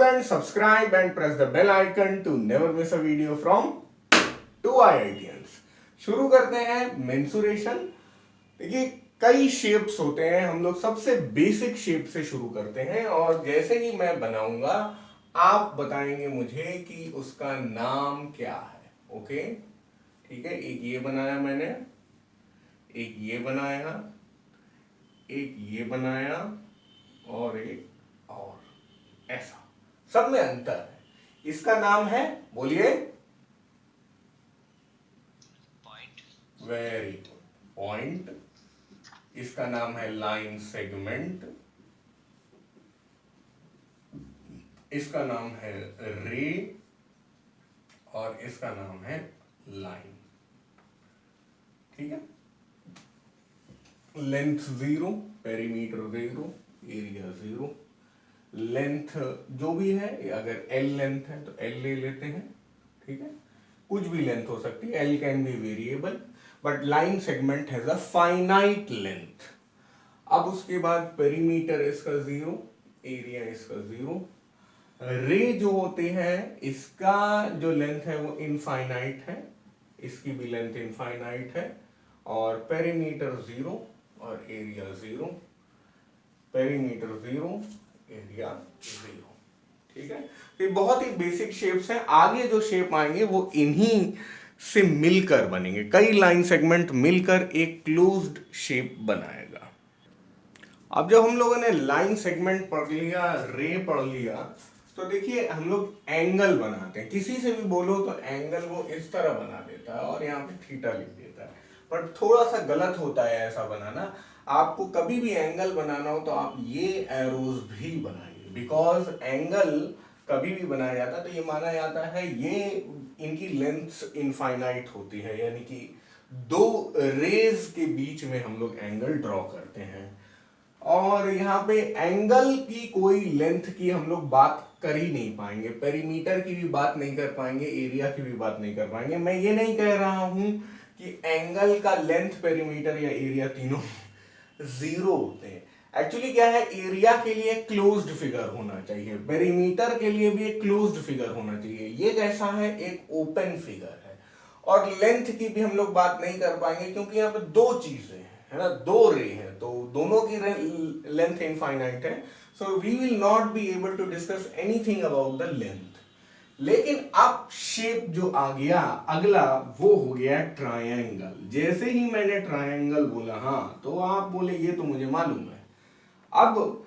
Students, subscribe and press the bell icon to never miss a video from 2 IITians. शुरू करते हैं mensuration. देखिए कई शेप्स होते हैं, हम लोग सबसे बेसिक शेप से शुरू करते हैं और जैसे ही मैं बनाऊंगा आप बताएंगे मुझे कि उसका नाम क्या है। ओके ठीक है, एक ये बनाया मैंने, एक ये बनाया, एक ये बनाया और एक और, ऐसा सब में अंतर है। इसका नाम है, बोलिए, पॉइंट। Very good, point. इसका नाम है लाइन सेगमेंट, इसका नाम है रे और इसका नाम है लाइन। ठीक है, लेंथ 0, पेरीमीटर 0, एरिया 0। लेंथ जो भी है, अगर एल लेंथ है तो एल ले लेते हैं। ठीक है, कुछ भी लेंथ हो सकती है, L can be variable, but line segment has a finite length. अब उसके बाद पेरीमीटर इसका 0, एरिया इसका 0। रे जो होते हैं, इसका जो लेंथ है वो इनफाइनाइट है, इसकी भी लेंथ इनफाइनाइट है, और पेरीमीटर 0 और एरिया 0। Perimeter 0, area 0। ठीक है, तो ये बहुत ही बेसिक शेप्स हैं। आगे जो शेप आएंगे वो इन्हीं से मिलकर बनेंगे, कई लाइन सेगमेंट मिलकर एक क्लोज्ड शेप बनाएगा। अब जब हम लोगों ने लाइन सेगमेंट पढ़ लिया, रे पढ़ लिया, तो देखिए हम लोग एंगल बनाते हैं। किसी से भी बोलो तो एंगल वो इस तरह बना देता है और यहाँ पे थीटा लिख देता है, पर थोड़ा सा गलत होता है ऐसा बनाना। आपको कभी भी एंगल बनाना हो तो आप ये एरोज भी बनाइए, बिकॉज एंगल कभी भी बनाया जाता है तो ये माना जाता है ये इनकी लेंथ इनफाइनाइट होती है, यानी कि दो रेज के बीच में हम लोग एंगल ड्रॉ करते हैं। और यहाँ पे एंगल की कोई लेंथ की हम लोग बात कर ही नहीं पाएंगे, पेरीमीटर की भी बात नहीं कर पाएंगे, एरिया की भी बात नहीं कर पाएंगे। मैं ये नहीं कह रहा हूं कि एंगल का लेंथ, पेरीमीटर या एरिया तीनों 0 होते हैं। एक्चुअली क्या है, एरिया के लिए क्लोज्ड फिगर होना चाहिए, पेरीमीटर के लिए भी एक क्लोज्ड फिगर होना चाहिए। ये कैसा है, एक ओपन फिगर है। और लेंथ की भी हम लोग बात नहीं कर पाएंगे क्योंकि यहाँ पे दो चीजें है ना, दो रे हैं, तो दोनों की लेंथ इनफाइनाइट है, so we will not be able to discuss anything about the length. लेकिन अब शेप जो आ गया अगला, वो हो गया ट्रायंगल। जैसे ही मैंने ट्रायंगल बोला, हाँ तो आप बोले ये तो मुझे मालूम है। अब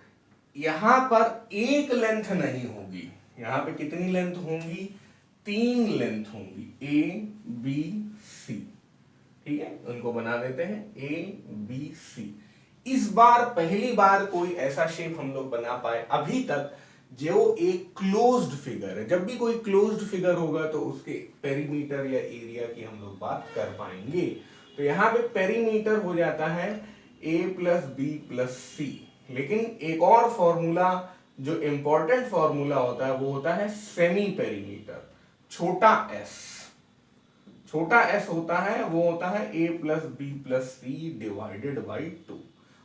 यहां पर एक लेंथ नहीं होगी, यहां पे कितनी लेंथ होंगी, 3 लेंथ होंगी, ए बी सी। ठीक है, उनको बना देते हैं ए बी सी। इस बार पहली बार कोई ऐसा शेप हम लोग बना पाए अभी तक जो एक क्लोज्ड फिगर है। जब भी कोई क्लोज्ड फिगर होगा तो उसके पेरीमीटर या एरिया की हम लोग बात कर पाएंगे। तो यहां पे पेरीमीटर हो जाता है ए प्लस बी प्लस सी। लेकिन एक और फॉर्मूला जो इंपॉर्टेंट फॉर्मूला होता है वो होता है सेमी पेरीमीटर, छोटा एस। छोटा एस होता है, वो होता है a plus B plus c divided by 2।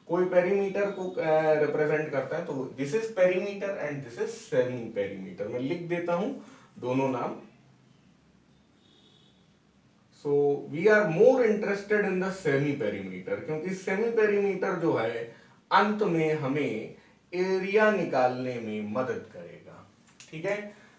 कोई पेरीमीटर को रिप्रेजेंट करता है, तो this is perimeter and this is semi perimeter. मैं लिख देता हूं दोनों नाम। So we are more interested in the semi perimeter, क्योंकि सेमी पेरीमीटर जो है अंत में हमें एरिया निकालने में मदद करेगा। ठीक है,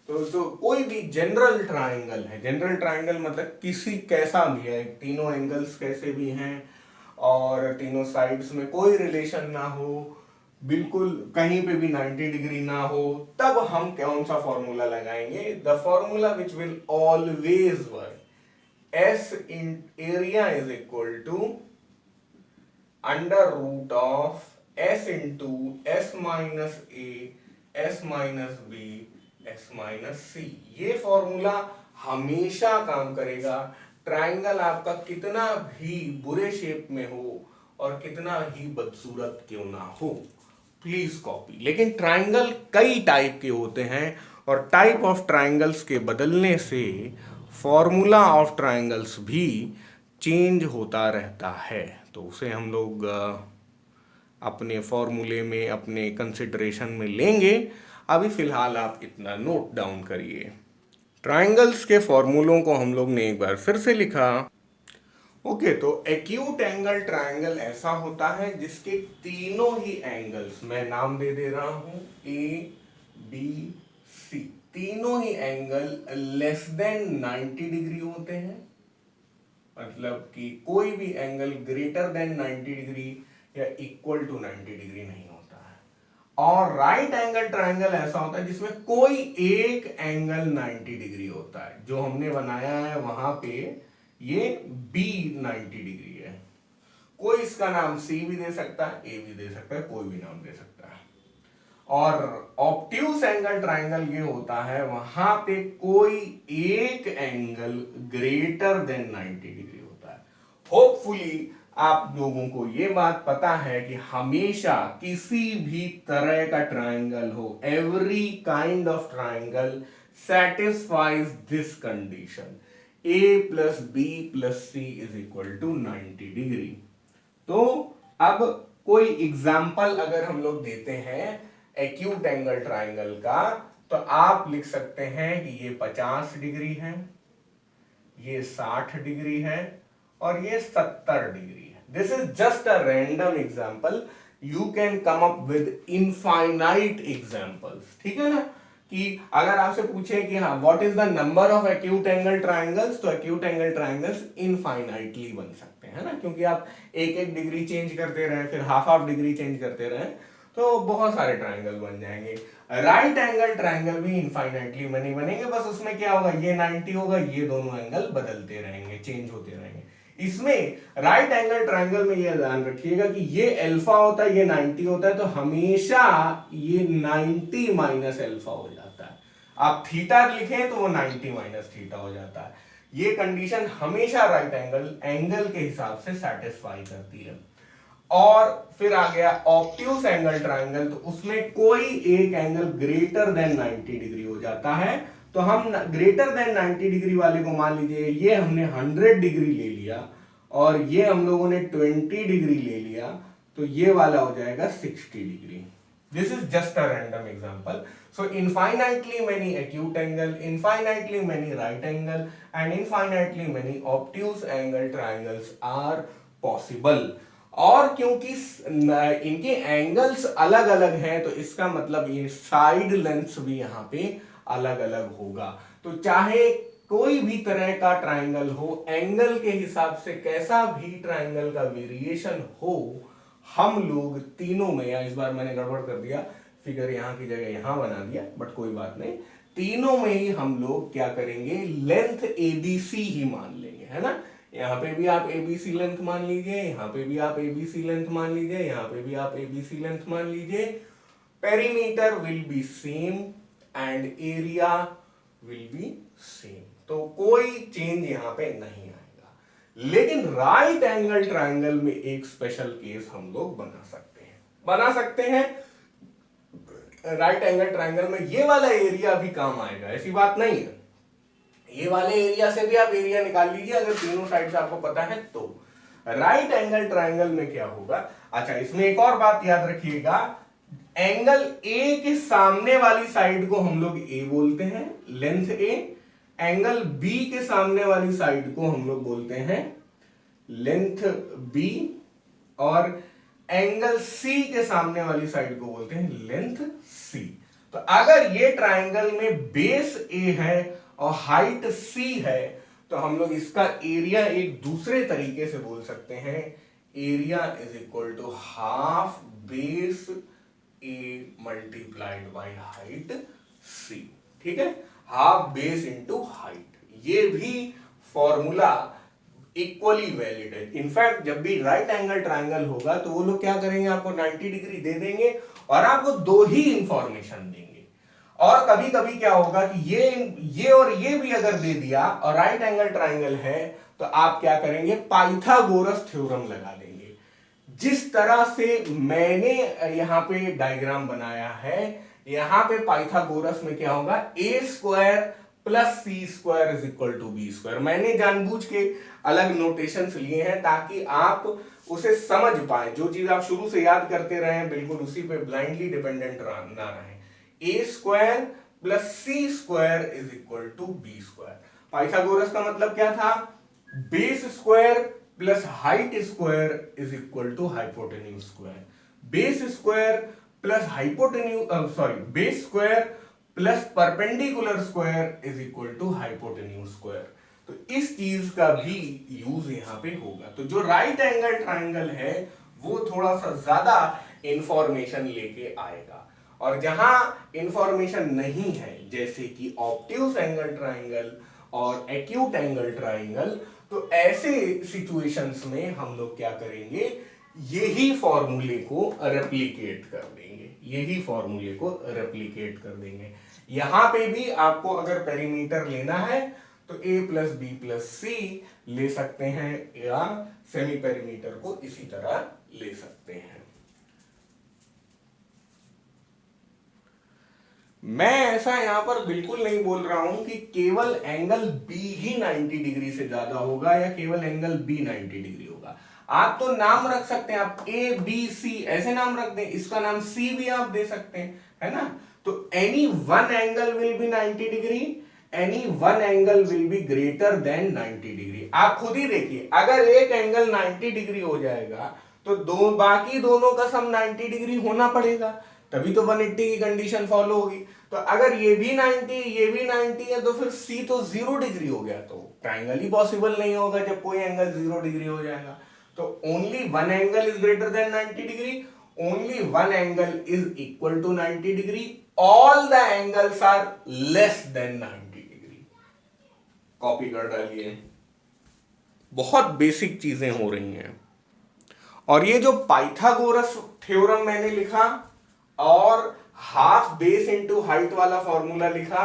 तो जो कोई भी जनरल ट्रायंगल है, जनरल ट्रायंगल मतलब किसी कैसा भी है, तीनों एंगल्स कैसे भी हैं और तीनों साइड्स में कोई रिलेशन ना हो, बिल्कुल कहीं पे भी 90 डिग्री ना हो, तब हम कौन सा फॉर्मूला लगाएंगे, the formula which will always work, s in area is equal to under root of s into s minus a s minus b s minus c. ये फॉर्मूला हमेशा काम करेगा, ट्रायंगल आपका कितना भी बुरे शेप में हो और कितना ही बदसूरत क्यों ना हो, प्लीज कॉपी। लेकिन ट्रायंगल कई टाइप के होते हैं और टाइप ऑफ ट्रायंगल्स के बदलने से फॉर्मूला ऑफ ट्रायंगल्स भी चेंज होता रहता है, तो उसे हम लोग अपने फॉर्मूले में, अपने कंसिडरेशन में लेंगे। अभी फिलहाल आप इतना नोट डाउन करिए। ट्राइंगल्स के फॉर्मूलों को हम लोग ने एक बार फिर से लिखा। ओके, तो एक्यूट एंगल ट्राइंगल ऐसा होता है जिसके तीनों ही एंगल्स, मैं नाम दे रहा हूं ए बी सी, तीनों ही एंगल लेस देन 90 डिग्री होते हैं। मतलब कि कोई भी एंगल ग्रेटर देन 90 डिग्री या इक्वल टू 90 डिग्री नहीं होता है। और राइट एंगल ट्राइंगल ऐसा होता है जिसमें कोई एक एंगल 90 डिग्री होता है। जो हमने बनाया है वहां पे ये बी 90 डिग्री है। कोई इसका नाम सी भी दे सकता है, ए भी दे सकता है, कोई भी नाम दे सकता है। और ऑब्ट्यूज एंगल ट्राइंगल ये होता है वहां पे कोई एक एंगल ग्रेटर देन 90 डिग्री होता है। होपफुली आप लोगों को ये बात पता है कि हमेशा किसी भी तरह का ट्राइंगल हो, every kind of triangle satisfies this condition, a plus b plus c is equal to 90 degree. तो अब कोई एग्जाम्पल अगर हम लोग देते हैं एक्यूट एंगल ट्राइंगल का, तो आप लिख सकते हैं कि ये 50 डिग्री है, ये 60 डिग्री है और ये 70 डिग्री है। This is just a random example, you can come up with infinite examples. ठीक है ना, कि अगर आपसे पूछे कि हाँ what is the number of acute angle triangles, तो एक्यूट एंगल ट्राइंगल्स इनफाइनाइटली बन सकते हैं ना, क्योंकि आप एक एक डिग्री चेंज करते रहे, फिर हाफ हाफ डिग्री चेंज करते रहे, तो बहुत सारे ट्राइंगल बन जाएंगे। राइट एंगल ट्राइंगल भी इनफाइनाइटली नहीं बनेंगे, बस उसमें क्या होगा, ये 90 होगा, ये दोनों एंगल बदलते रहेंगे, चेंज होते रहेंगे। इसमें राइट एंगल ट्राइंगल में ये ध्यान रखिएगा कि ये अल्फा होता है, ये 90 होता है, तो हमेशा ये 90 माइनस अल्फा हो जाता है। आप थीटा लिखें तो वो 90 माइनस थीटा हो जाता है। ये कंडीशन हमेशा राइट एंगल के हिसाब से सेटिस्फाई करती है। और फिर आ गया ऑब्ट्यूज एंगल ट्राइंगल, तो उसमें कोई एक एंगल ग्रेटर देन 90 डिग्री हो जाता है। तो हम ग्रेटर देन 90 डिग्री वाले को मान लीजिए ये हमने 100 डिग्री ले लिया और ये हम लोगों ने 20 डिग्री ले लिया, तो ये वाला हो जाएगा 60 degree. This is just a random example. So infinitely many acute angle, infinitely many right angle and infinitely many obtuse angle triangles are possible. और क्योंकि इनके एंगल्स अलग अलग हैं, तो इसका मतलब ये साइड लेंथ्स भी यहां पे अलग अलग होगा। तो चाहे कोई भी तरह का ट्राइंगल हो, एंगल के हिसाब से कैसा भी ट्राइंगल का वेरिएशन हो, हम लोग तीनों में, या इस बार मैंने गड़बड़ कर दिया, फिगर यहां की जगह यहां बना दिया, बट कोई बात नहीं, तीनों में ही हम लोग क्या करेंगे, लेंथ एबीसी ही मान लेंगे, है ना। यहाँ पे भी आप एबीसी लेंथ मान लीजिए, यहाँ पे भी आप एबीसी लेंथ मान लीजिए, यहाँ पे भी आप एबीसी लेंथ मान लीजिए। Perimeter will be same and area will be same, तो कोई चेंज यहाँ पे नहीं आएगा। लेकिन राइट एंगल ट्राइंगल में एक स्पेशल केस हम लोग बना सकते हैं। राइट एंगल ट्राइंगल में ये वाला एरिया भी काम आएगा, ऐसी बात नहीं है। ये वाले एरिया से भी आप एरिया निकाल लीजिए अगर तीनों साइड से आपको पता है तो। राइट एंगल ट्राइंगल में क्या होगा, अच्छा इसमें एक और बात याद रखिएगा, एंगल ए के सामने वाली साइड को हम लोग ए बोलते हैं, लेंथ ए। एंगल बी के सामने वाली साइड को हम लोग बोलते हैं लेंथ बी, और एंगल सी के सामने वाली साइड को बोलते हैं लेंथ सी। तो अगर ये ट्राइंगल में बेस ए है और हाइट सी है, तो हम लोग इसका एरिया एक दूसरे तरीके से बोल सकते हैं, area is equal to half base a multiplied by height c. ठीक है, हाफ बेस इंटू हाइट, ये भी फॉर्मूला इक्वली वैलिड है। इनफैक्ट जब भी राइट एंगल ट्राइंगल होगा तो वो लोग क्या करेंगे, आपको 90 डिग्री दे देंगे और आपको दो ही इंफॉर्मेशन देंगे। और कभी कभी क्या होगा कि ये और ये भी अगर दे दिया और राइट एंगल ट्राइंगल है, तो आप क्या करेंगे, पाइथागोरस थ्योरम लगा देंगे। जिस तरह से मैंने यहां पे डायग्राम बनाया है, यहां पे पाइथागोरस में क्या होगा, a square plus c square is equal to b square. मैंने जानबूझ के अलग नोटेशंस लिए हैं ताकि आप उसे समझ पाए। जो चीज आप शुरू से याद करते रहे, बिल्कुल उसी पे ब्लाइंडली डिपेंडेंट ना रहे। A square plus c square is equal to b square. Pythagoras का मतलब क्या था? Base square plus height square is equal to hypotenuse square. Base square plus hypotenuse base square plus perpendicular square is equal to hypotenuse square. तो इस चीज का भी use यहां पे होगा। तो जो राइट एंगल ट्राइंगल है वो थोड़ा सा ज्यादा इंफॉर्मेशन लेके आएगा, और जहां इंफॉर्मेशन नहीं है जैसे कि ऑब्ट्यूज एंगल ट्राइंगल और एक्यूट एंगल ट्राइंगल, तो ऐसे सिचुएशंस में हम लोग क्या करेंगे, यही फॉर्मूले को रेप्लिकेट कर देंगे, यही फॉर्मूले को रेप्लिकेट कर देंगे। यहां पे भी आपको अगर पेरीमीटर लेना है तो a प्लस बी प्लस सी ले सकते हैं, या सेमी पेरीमीटर को इसी तरह ले सकते हैं। मैं ऐसा यहां पर बिल्कुल नहीं बोल रहा हूं कि केवल एंगल B ही 90 डिग्री से ज्यादा होगा या केवल एंगल B 90 डिग्री होगा। आप तो नाम रख सकते हैं, आप A B C ऐसे नाम रख दें, इसका नाम C भी आप दे सकते हैं, है ना। तो any one angle will be 90 degree, any one angle will be greater than 90 degree. आप खुद ही देखिए, अगर एक एंगल 90 डिग्री हो जाएगा तो बाकी दोनों का सम 90 डिग्री होना पड़ेगा, तभी तो 180 की कंडीशन फॉलो होगी। तो अगर ये भी 90 ये भी 90 है तो फिर C तो 0 डिग्री हो गया, तो ट्राइंगल ही पॉसिबल नहीं होगा जब कोई एंगल 0 डिग्री हो जाएगा। तो only one angle is greater than 90 degree, only one angle is equal to 90 degree, all the angles are less than 90 degree. Copy कर डालिए, बहुत बेसिक चीजें हो रही हैं। और ये जो पाइथागोरस थ्योरम मैंने लिखा और हाफ बेस इनटू हाइट वाला फॉर्मूला लिखा,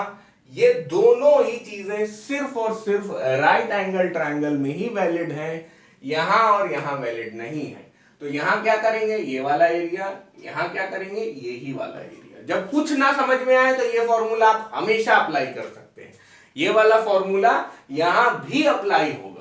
ये दोनों ही चीजें सिर्फ और सिर्फ राइट एंगल ट्रायंगल में ही वैलिड हैं, यहां और यहां वैलिड नहीं है। तो यहां क्या करेंगे, ये वाला एरिया, यहां क्या करेंगे, ये ही वाला एरिया। जब कुछ ना समझ में आए तो ये फॉर्मूला आप हमेशा अप्लाई कर सकते हैं, ये वाला फॉर्मूला यहां भी अप्लाई होगा।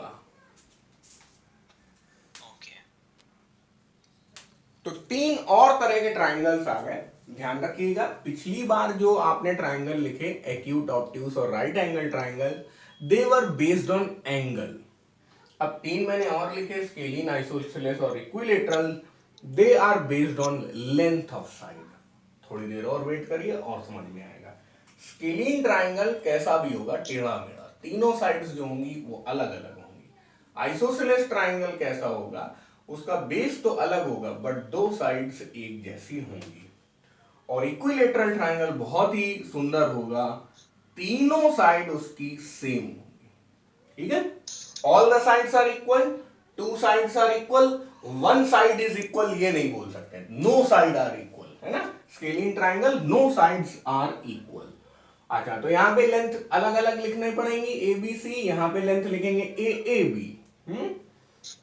तो तीन और तरह के ट्राइंगल्स आ गए, ध्यान रखिएगा। पिछली बार जो आपने ट्राइंगल लिखे एक्यूट, ऑब्ट्यूज और right angle triangle, they were based on angle. अब तीन मैंने और लिखे, स्केलिन, आइसोसेलेस और equilateral, they are based on length of side. थोड़ी देर और वेट करिए और समझ में आएगा। स्केलिन ट्राइंगल कैसा भी होगा, टेढ़ा मेढ़ा, तीनों साइड्स जो होंगी वो अलग अलग होंगी। आइसोसेलेस ट्राइंगल कैसा होगा, उसका बेस तो अलग होगा बट दो साइड्स एक जैसी होंगी। और इक्विलेटरल ट्राइंगल बहुत ही सुंदर होगा, तीनों साइड उसकी सेम होंगी, ठीक है। All the sides are equal, two sides are equal, one side is equal ये नहीं बोल सकते, नो साइड आर इक्वल, है ना। Scalene triangle no sides are equal. अच्छा, तो यहां पे लेंथ अलग अलग लिखने पड़ेंगी, ए बी सी, यहां पे लेंथ लिखेंगे ए ए बी,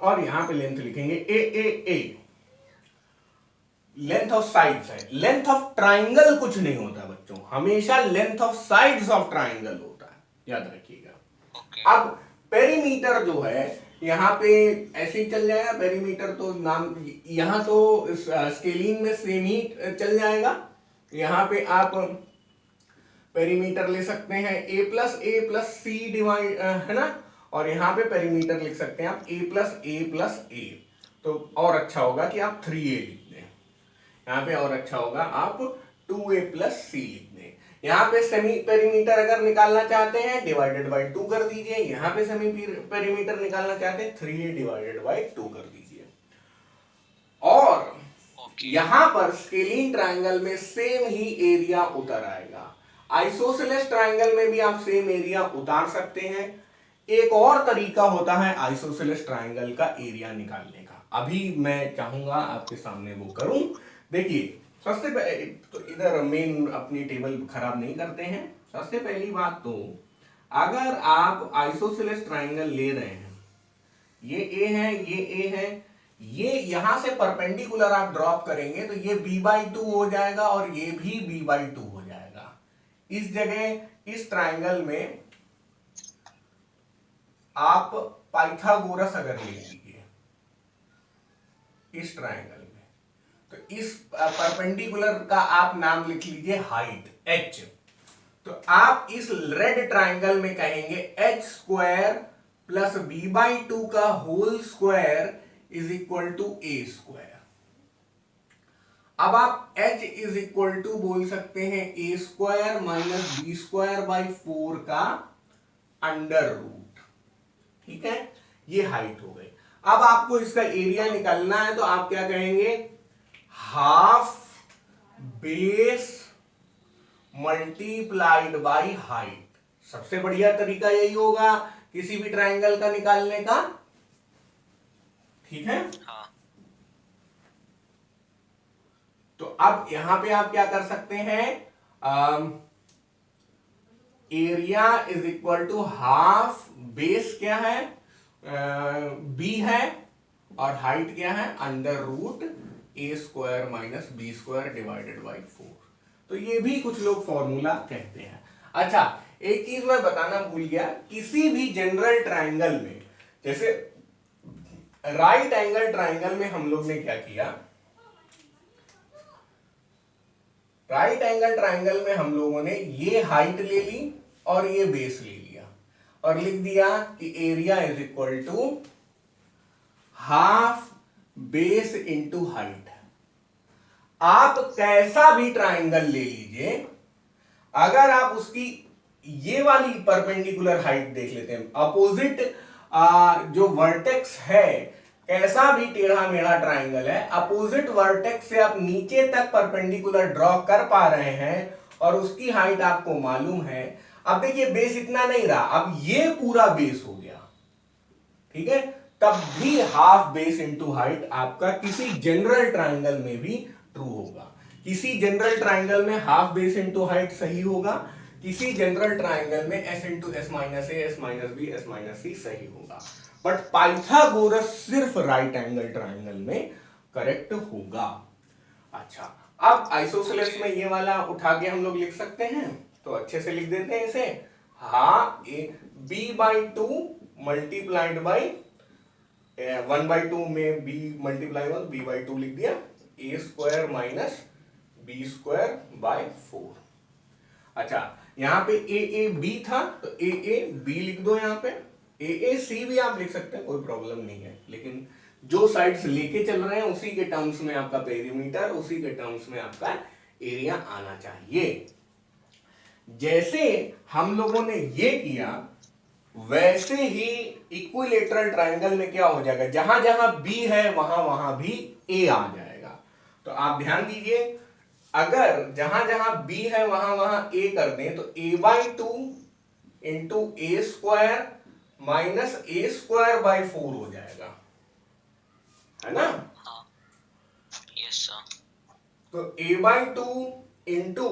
और यहां पे लेंथ लिखेंगे ए ए ए। लेंथ ऑफ साइड्स है, लेंथ ऑफ ट्राइंगल कुछ नहीं होता बच्चों, हमेशा length of sides of triangle होता है, याद रखिएगा। अब पेरीमीटर जो है यहां पे ऐसे ही चल जाएगा, पेरीमीटर तो नाम यहां तो स्केलिन में सेम ही चल जाएगा। यहां पे आप पेरीमीटर ले सकते हैं ए प्लस सी डिवाइड, है ना, और यहां पे पेरीमीटर लिख सकते हैं आप ए प्लस ए। तो और अच्छा होगा कि आप 3a लिख दें, यहां पे और अच्छा होगा आप 2a प्लस सी लिख दें। यहां पे सेमी पेरीमीटर अगर निकालना चाहते हैं डिवाइडेड बाय 2 कर दीजिए, यहां पे सेमी पेरीमीटर निकालना चाहते हैं 3a डिवाइडेड बाय 2 कर दीजिए। और यहां पर स्केलिन ट्राइंगल में सेम ही एरिया उतर आएगा। आइसोसेलेस ट्राइंगल में भी आप सेम एरिया उतार सकते हैं। एक और तरीका होता है आइसोसेलेस ट्राइंगल का एरिया निकालने का, अभी मैं चाहूंगा आपके सामने वो करूं। देखिए, सबसे पहले तो इधर मेन अपनी टेबल खराब नहीं करते हैं। सबसे पहली बात तो अगर आप आइसोसेलेस ट्राइंगल ले रहे हैं, ये ए है, ये ए है, ये यहां से परपेंडिकुलर आप ड्रॉप करेंगे तो ये b/2 हो जाएगा और ये भी b/2 हो जाएगा। इस जगह इस ट्राइंगल में आप पाइथागोरस अगर ले लीजिए इस ट्राइंगल में, तो इस परपेंडिकुलर का आप नाम लिख लीजिए हाइट। h। तो आप इस रेड ट्राइंगल में कहेंगे h स्क्वायर प्लस b/2 का whole square is equal to a square. अब आप h इज इक्वल टू बोल सकते हैं a square minus B square by 4 का अंडर रूट। ठीक है, ये हाइट हो गई। अब आपको इसका एरिया निकालना है तो आप क्या कहेंगे, half base multiplied by height. सबसे बढ़िया तरीका यही होगा किसी भी ट्राइंगल का निकालने का। ठीक है, हाँ। तो अब यहां पे आप क्या कर सकते हैं, area is equal to half base क्या है, बी है, और हाइट क्या है, under root A square minus B square divided by 4। तो ये भी कुछ लोग फॉर्मूला कहते हैं। अच्छा, एक चीज मैं बताना भूल गया, किसी भी जनरल ट्राइंगल में, जैसे राइट एंगल ट्राइंगल में हम लोग ने क्या किया, राइट एंगल ट्राइंगल में हम लोगों ने ये हाइट ले ली और ये बेस ले लिया और लिख दिया कि area is equal to half base into height. आप कैसा भी ट्राइंगल ले लीजिए, अगर आप उसकी ये वाली परपेंडिकुलर हाइट देख लेते हैं, अपोजिट जो वर्टेक्स है, कैसा भी टेढ़ा मेढ़ा ट्राइंगल है, अपोजिट वर्टेक्स से आप नीचे तक परपेंडिकुलर ड्रॉ कर पा रहे हैं और उसकी हाइट आपको मालूम है। अब देखिए बेस इतना नहीं रहा, अब ये पूरा बेस हो गया। ठीक है, तब भी हाफ बेस इंटू हाइट आपका किसी जनरल ट्राइंगल में भी ट्रू होगा। किसी जनरल ट्राइंगल में हाफ बेस इंटू हाइट सही होगा, किसी जनरल ट्राइंगल में s into s minus a, s minus b, s minus c सही होगा। बट पाइथागोरस सिर्फ राइट एंगल ट्राइंगल में करेक्ट होगा। अच्छा, अब आइसोसेलेस में ये वाला उठा के हम लोग लिख सकते हैं, तो अच्छे से लिख देते हैं इसे। हाँ, b/2 मल्टीप्लाइड बाई 1/2 में b मल्टीप्लाई हुआ, b/2 लिख दिया, a square minus B square by 4। अच्छा, यहां पे a b था तो a b लिख दो, यहां पे a c भी आप लिख सकते हैं, कोई प्रॉब्लम नहीं है, लेकिन जो साइड्स लेके चल रहे हैं उसी के टर्म्स में आपका पेरीमीटर, उसी के टर्म्स में आपका एरिया आना चाहिए। जैसे हम लोगों ने ये किया वैसे ही इक्विलेटरल ट्राइंगल में क्या हो जाएगा, जहां जहां B है वहां वहां भी A आ जाएगा। तो आप ध्यान दीजिए, अगर जहां जहां B है वहां वहां A कर दें तो a/2 into A square minus A square by 4 हो जाएगा, है ना। Yes sir. तो a/2 into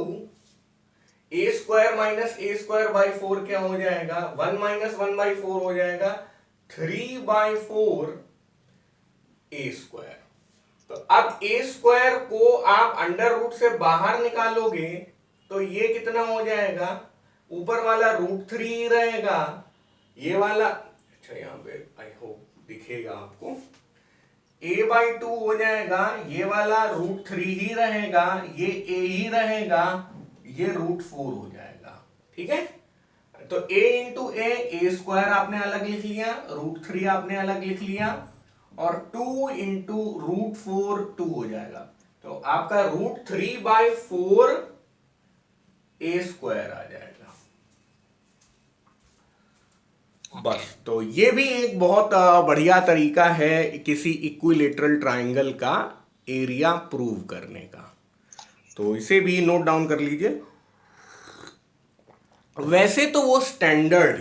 A square minus A square by 4 क्या हो जाएगा, 1 माइनस 1/4 हो जाएगा 3/4 ए स्क्वायर। तो अब ए स्क्वायर को आप अंडर रूट से बाहर निकालोगे तो ये कितना हो जाएगा, ऊपर वाला √3 रहेगा, ये वाला, अच्छा यहां पे आई होप दिखेगा आपको, a/2 हो जाएगा, ये वाला √3 ही रहेगा, ये a ही रहेगा, ये √4 हो जाएगा। ठीक है, तो a इंटू ए स्क्वायर आपने अलग लिख लिया, √3 आपने अलग लिख लिया, और 2 इंटू √4 2 हो जाएगा। तो आपका √3/4 ए स्क्वायर आ जाएगा। बस, तो ये भी एक बहुत बढ़िया तरीका है किसी इक्विलेटरल ट्राइंगल का एरिया प्रूव करने का, तो इसे भी नोट डाउन कर लीजिए। वैसे तो वो स्टैंडर्ड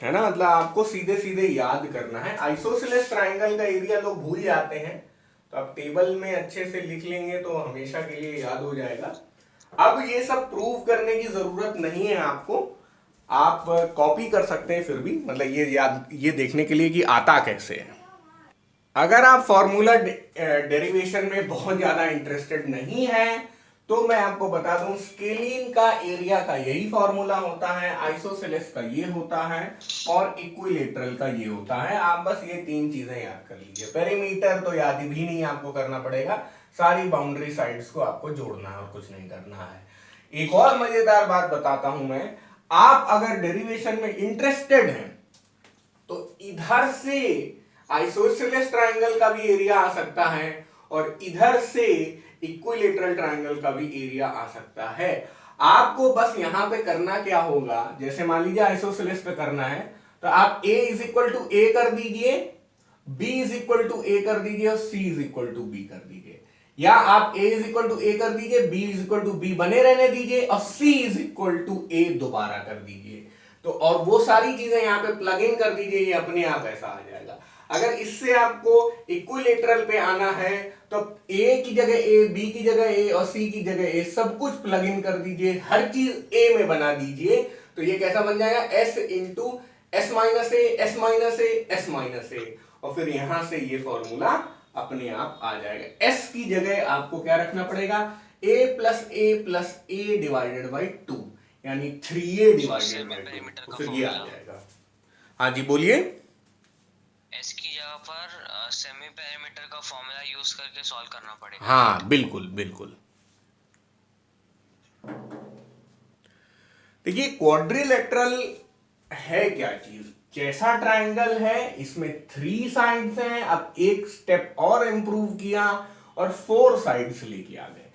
है ना, मतलब आपको सीधे सीधे याद करना है। आइसोसेलेस ट्राइंगल का एरिया लोग भूल जाते हैं, तो आप टेबल में अच्छे से लिख लेंगे तो हमेशा के लिए याद हो जाएगा। अब ये सब प्रूव करने की जरूरत नहीं है आपको, आप कॉपी कर सकते हैं फिर भी, मतलब ये देखने के लिए कि आता कैसे है। अगर आप फॉर्मूला डेरिवेशन में बहुत ज्यादा इंटरेस्टेड नहीं है तो मैं आपको बता दूं, स्केलिन का एरिया का यही फॉर्मूला होता है, आइसोसेलेस का ये होता है, और इक्विलेटरल का ये होता है। आप बस ये 3 चीजें याद कर लीजिए। पेरीमीटर तो याद भी नहीं आपको करना पड़ेगा, सारी बाउंड्री साइड्स को आपको जोड़ना है और कुछ नहीं करना है। एक और मजेदार बात बताता हूं मैं, आप अगर डेरिवेशन में इंटरेस्टेड हैं तो इधर से आइसोसेलेस ट्रायंगल का भी एरिया आ सकता है और इधर से इक्विलेटरल ट्रायंगल का भी एरिया आ सकता है। आपको बस यहां पे करना क्या होगा, जैसे मान लीजिए आइसोसेलेस पे करना है तो आप a is equal to A कर दीजिए, b is equal to A कर दीजिए और c is equal to B कर दीजिए, या आप a is equal to A कर दीजिए, b is equal to B बने रहने दीजिए और c is equal to A दोबारा कर दीजिए। तो और वो सारी चीजें यहां पे प्लग इन कर दीजिए, ये अपने आप ऐसा आ जाएगा। अगर इससे आपको इक्विलेटरल पे आना है तो a की जगह a, b की जगह a और c की जगह a, सब कुछ प्लग इन कर दीजिए, हर चीज a में बना दीजिए। तो ये कैसा बन जाएगा, s into s minus a, s minus a, s minus ए, और फिर यहां से ये फॉर्मूला अपने आप आ जाएगा। s की जगह आपको क्या रखना पड़ेगा, a plus A divided by 2, यानी 3a डिवाइडेड बाई 2, फिर ये आ जाएगा। हाँ जी बोलिए। एस की जगह पर सेमी पेरीमीटर का फॉर्मूला यूज करके सॉल्व करना पड़ेगा। हाँ बिल्कुल बिल्कुल। देखिए क्वाड्रिलेटरल है क्या चीज, जैसा ट्रायंगल है इसमें 3 साइड्स हैं, अब एक स्टेप और इंप्रूव किया और 4 साइड्स लेके आ गए।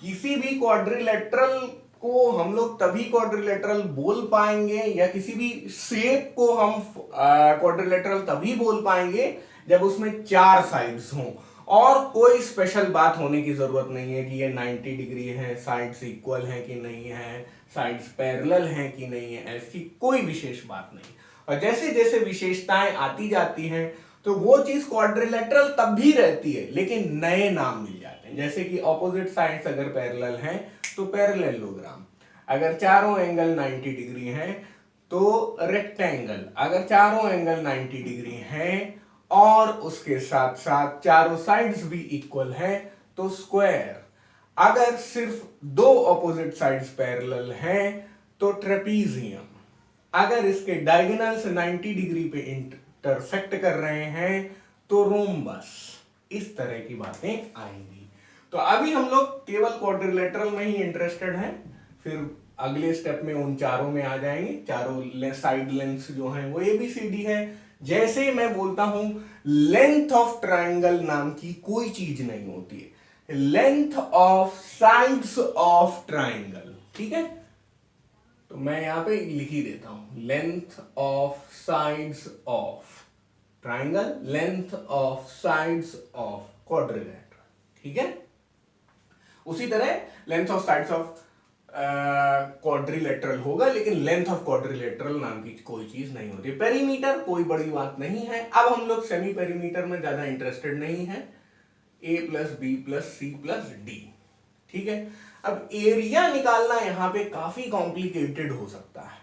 किसी भी क्वाड्रिलेटरल को हम लोग तभी क्वाड्रिलेटरल बोल पाएंगे, या किसी भी शेप को हम क्वाड्रिलेटरल तभी बोल पाएंगे जब उसमें 4 साइड्स हों, और कोई स्पेशल बात होने की जरूरत नहीं है कि ये 90 डिग्री है, साइड्स इक्वल हैं कि नहीं है, साइड्स पैरेलल हैं कि नहीं है, ऐसी कोई विशेष बात नहीं। और जैसे जैसे विशेषताएं आती जाती हैं तो वो चीज क्वाड्रिलेटरल तब भी रहती है लेकिन नए नाम मिल जाते हैं। जैसे कि ऑपोजिट साइड्स अगर पैरेलल हैं तो पैरेललोग्राम, अगर चारों एंगल 90 डिग्री हैं तो रेक्टेंगल, अगर चारों एंगल 90 डिग्री हैं और उसके साथ साथ चारों साइड्स भी इक्वल हैं तो स्क्वायर, अगर सिर्फ 2 ऑपोजिट साइड्स पैरेलल हैं तो ट्रेपीजियम, अगर इसके डायगोनल्स 90 डिग्री पे इंटरसेक्ट कर रहे हैं तो रोम्बस। इस तरह की बातें आएंगी। तो अभी हम लोग केवल क्वाड्रिलेटरल में ही इंटरेस्टेड हैं, फिर अगले स्टेप में उन चारों में आ जाएंगे। चारों साइड लेंथ्स जो हैं वो ABCD है। जैसे मैं बोलता हूं लेंथ ऑफ ट्रायंगल नाम की कोई चीज नहीं होती है, length of sides of triangle, ठीक है। तो मैं यहां पे लिख ही देता हूं, length of sides of triangle, length of sides of quadrilateral, ठीक है। उसी तरह length of sides of quadrilateral होगा, लेकिन लेंथ ऑफ क्वाड्रिलेटरल नाम की कोई चीज नहीं होती। पेरीमीटर कोई बड़ी बात नहीं है। अब हम लोग सेमी पेरीमीटर में ज्यादा इंटरेस्टेड नहीं है, a plus B plus C plus D, ठीक है। अब एरिया निकालना यहां पे काफी कॉम्प्लिकेटेड हो सकता है,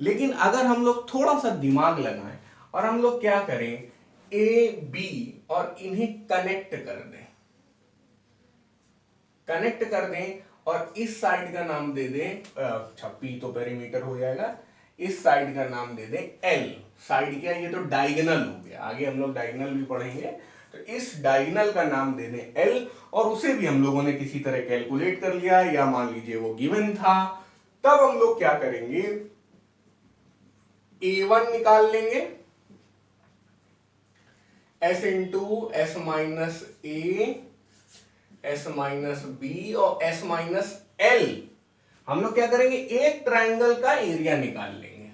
लेकिन अगर हम लोग थोड़ा सा दिमाग लगाएं और हम लोग क्या करें, ए बी और इन्हें कनेक्ट कर दें और इस साइड का नाम दे दें, छप्पी तो पेरीमीटर हो जाएगा, इस साइड का नाम दे दें एल। साइड क्या, ये तो डायगोनल हो गया, आगे हम लोग डायगोनल भी पढ़ेंगे। तो इस डायगोनल का नाम दे दें एल, और उसे भी हम लोगों ने किसी तरह कैलकुलेट कर लिया, या मान लीजिए वो गिवन था। तब हम लोग क्या करेंगे, A1 निकाल लेंगे, S into s minus a, s minus B और एस माइनस एल। हम लोग क्या करेंगे, एक ट्रायंगल का एरिया निकाल लेंगे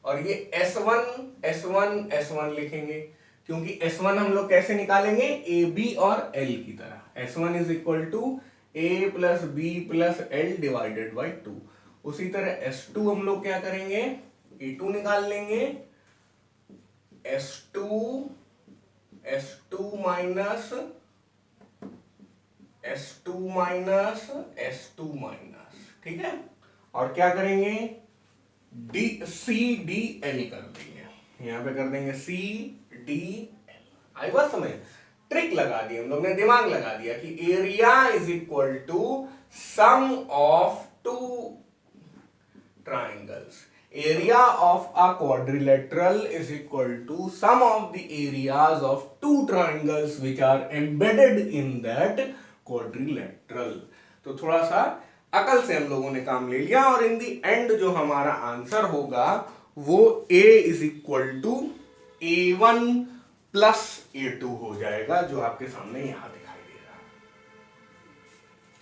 और ये S1 लिखेंगे, क्योंकि S1 हम लोग कैसे निकालेंगे, ए बी और एल की तरह। S1 is equal to A plus B plus L divided by 2। उसी तरह S2 हम लोग क्या करेंगे, A2 निकाल लेंगे, S2 माइनस S2 माइनस, ठीक है। और क्या करेंगे, CDL कर देंगे, यहां पे कर देंगे CDL। आई बात समझ, ट्रिक लगा दी हम लोग ने, दिमाग लगा दिया कि area is equal to sum of 2 triangles. Area of a quadrilateral is equal to sum of the areas of 2 triangles which are embedded in that quadrilateral. तो थोड़ा सा अकल से हम लोगों ने काम ले लिया, और इन दी एंड जो हमारा आंसर होगा वो a is equal to A1 plus A2 हो जाएगा, जो आपके सामने यहां दिखाई दे रहा है।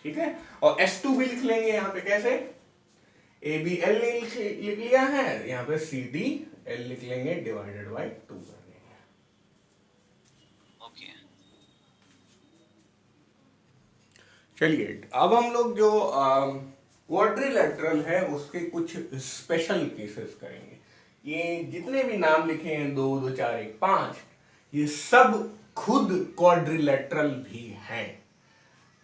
ठीक है, और S2 भी लिख लेंगे यहां पे, कैसे? ABL लिख लिया है, यहां पे CDL लिख लेंगे, डिवाइडेड बाय 2 कर देंगे। ओके। चलिए, अब हम लोग जो क्वाड्रिलेटरल है उसके कुछ स्पेशल केसेस करेंगे। ये जितने भी नाम लिखे हैं, 2 2 4 1 5, ये सब खुद क्वाड्रिलेटरल भी हैं।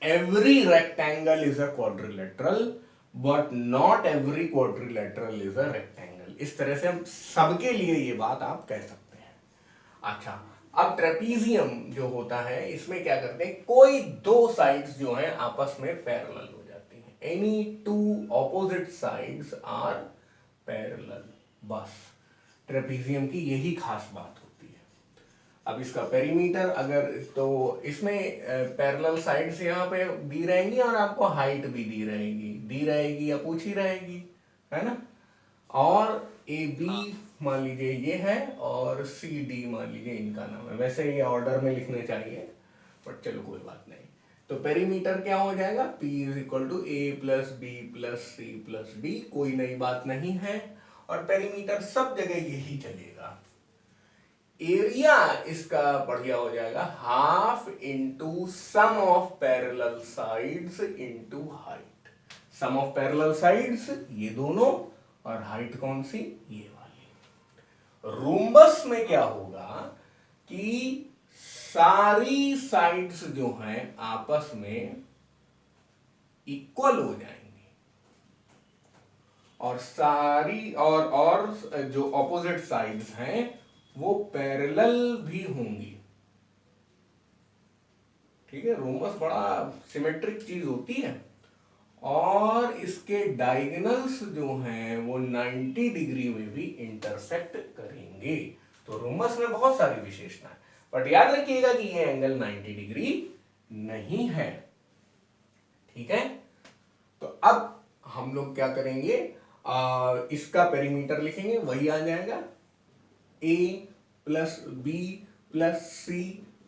Every rectangle is a quadrilateral, but not every quadrilateral is a rectangle. इस तरह से हम सबके लिए ये बात आप कह सकते हैं। अच्छा, अब ट्रेपीजियम जो होता है, इसमें क्या करते हैं, कोई दो साइड्स जो हैं आपस में पैरेलल हो जाती हैं। Any two opposite sides are parallel, बस ट्रेपीजियम की यही खास बात होती है। अब इसका पेरीमीटर अगर, तो इसमें पैरेलल साइड्स यहाँ पे दी रहेंगी, और आपको हाइट भी दी रहेगी या पूछी रहेगी, है ना। और ए बी मान लीजिए ये है, और सी डी मान लीजिए इनका नाम है। वैसे ये ऑर्डर में लिखने चाहिए, बट चलो कोई बात नहीं। तो पेरीमीटर क्या हो जाएगा, P is equal to A plus B plus C plus D, कोई नई बात नहीं है, और पेरीमीटर सब जगह यही चलेगा। एरिया इसका बढ़िया हो जाएगा half into sum of parallel sides into height. Sum of parallel sides ये दोनों, और हाइट कौन सी, ये वाली। रोम्बस में क्या होगा कि सारी साइड्स जो हैं आपस में इक्वल हो जाएंगी, और सारी और जो ऑपोजिट साइड्स हैं वो पैरेलल भी होंगी। ठीक है, रोम्बस बड़ा सिमेट्रिक चीज होती है, और इसके डायगोनल्स जो हैं वो 90 डिग्री में भी इंटरसेक्ट करेंगे। तो रोम्बस में बहुत सारी विशेषताएं, बट याद रखिएगा कि ये एंगल 90 डिग्री नहीं है। ठीक है, तो अब हम लोग क्या करेंगे, इसका पेरीमीटर लिखेंगे, वही आ जाएगा A plus B plus C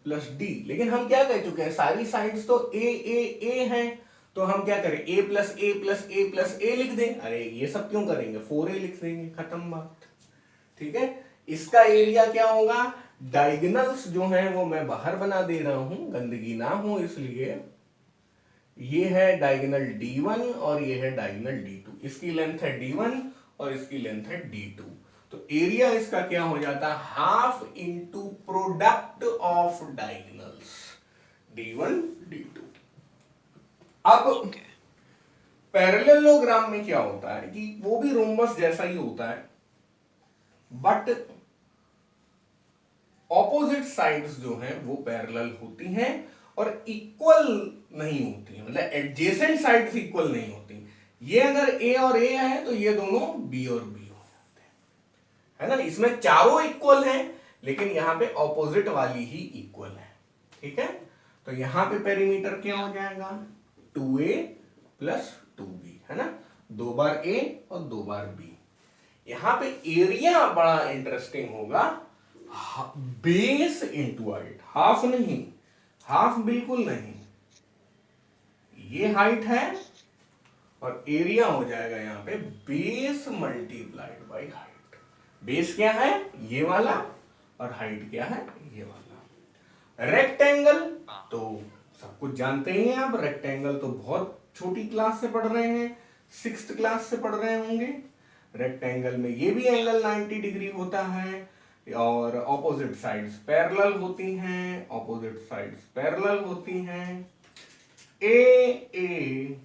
plus D. लेकिन हम क्या कह चुके हैं, सारी साइड्स तो ए हैं, तो हम क्या करें, A plus a plus a plus a लिख दें। अरे ये सब क्यों करेंगे, 4A लिख देंगे, खत्म बात। ठीक है, इसका एरिया क्या होगा, डायगोनल्स जो हैं वो मैं बाहर बना दे रहा हूं, गंदगी ना हो इसलिए। ये है डायगोनल D1 और ये है डायगोनल D2। इसकी लेंथ है D1 और इसकी लेंथ है D2। तो एरिया इसका क्या हो जाता है, half into product of diagonals D1 D2। अब पैरेललोग्राम में क्या होता है कि वो भी रोम्बस जैसा ही होता है, बट ऑपोजिट साइड्स जो हैं वो पैरेलल होती हैं और इक्वल नहीं होती हैं, मतलब एडजेसेंट साइड्स इक्वल नहीं होती। ये अगर ए और ए है तो ये दोनों बी और बी हो जाते हैं, है ना। इसमें चारों इक्वल हैं, लेकिन यहां पे ऑपोजिट वाली ही इक्वल है। ठीक है, तो यहां पे पेरीमीटर क्या हो जाएगा, 2A प्लस 2B, है ना, 2 बार A और 2 बार B। यहां पे एरिया बड़ा इंटरेस्टिंग होगा, बेस इंटू हाइट, हाफ नहीं, हाफ बिल्कुल नहीं, ये हाइट है और एरिया हो जाएगा यहां पे base multiplied by height. Base क्या है, ये वाला, और हाइट क्या है, ये वाला। रेक्टेंगल तो सब कुछ जानते ही हैं आप, रेक्टेंगल तो बहुत छोटी क्लास से पढ़ रहे हैं, 6th क्लास से पढ़ रहे होंगे। रेक्टेंगल में ये भी एंगल 90 डिग्री होता है, और ऑपोजिट साइड्स पैरेलल होती हैं, ऑपोजिट साइड्स पैरेलल होती हैं। ए